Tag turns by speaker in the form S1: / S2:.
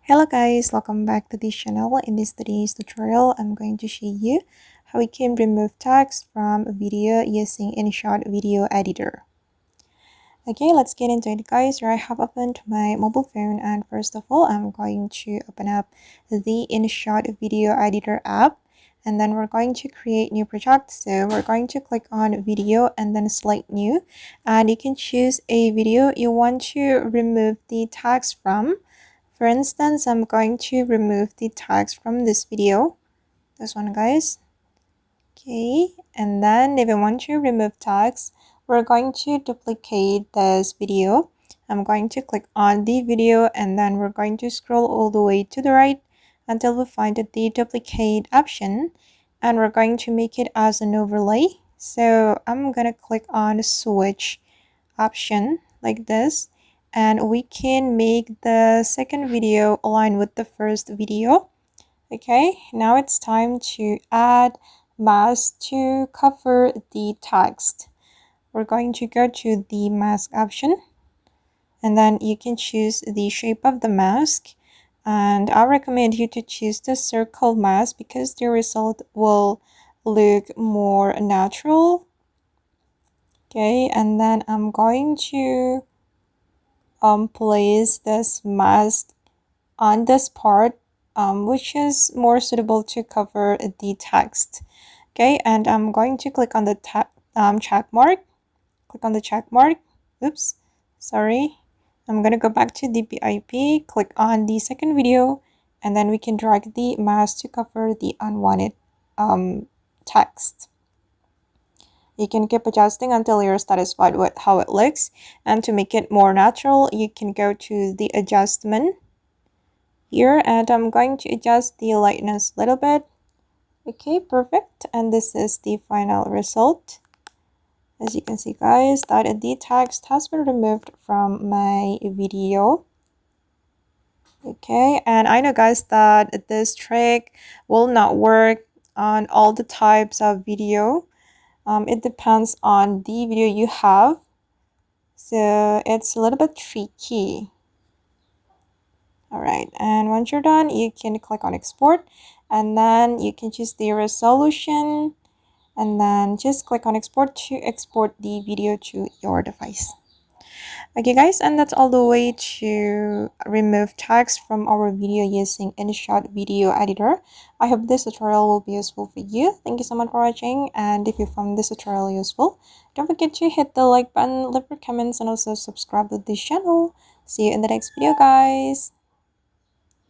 S1: Hello guys, welcome back to this channel. In this today's tutorial, I'm going to show you how we can remove text from a video using InShot video editor. Okay, let's get into it guys. Here I have opened my mobile phone, and first of all, I'm going to open up the InShot video editor app, and then we're going to create new project. So we're going to click on video and then select new, and you can choose a video you want to remove the text from. For instance, I'm going to remove the text from this video. This one, guys. Okay, and then if I want to remove text, we're going to duplicate this video. I'm going to click on the video and then we're going to scroll all the way to the right until we find the duplicate option, and we're going to make it as an overlay. So I'm gonna click on switch option like this, and we can make the second video align with the first video. Okay, now it's time to add mask to cover the text. We're going to go to the mask option, and then you can choose the shape of the mask, and I recommend you to choose the circle mask because the result will look more natural. Okay, and then I'm going to place this mask on this part, which is more suitable to cover the text. Okay, and I'm going to click on the check mark. Click on the check mark. Oops, sorry. I'm gonna go back to the BIP, click on the second video, and then we can drag the mask to cover the unwanted text. You can keep adjusting until you're satisfied with how it looks, and to make it more natural, you can go to the adjustment here, and I'm going to adjust the lightness a little bit. Okay, perfect, and this is the final result. As you can see guys, that the text has been removed from my video. Okay, and I know guys that this trick will not work on all the types of video. It depends on the video you have, so it's a little bit tricky. Alright, and once you're done, you can click on export, and then you can choose the resolution, and then just click on export to export the video to your device. Okay guys, and that's all the way to remove text from our video using InShot video editor. I hope this tutorial will be useful for you. Thank you so much for watching, and if you found this tutorial useful, don't forget to hit the like button, leave your comments, and also subscribe to this channel. See you in the next video guys.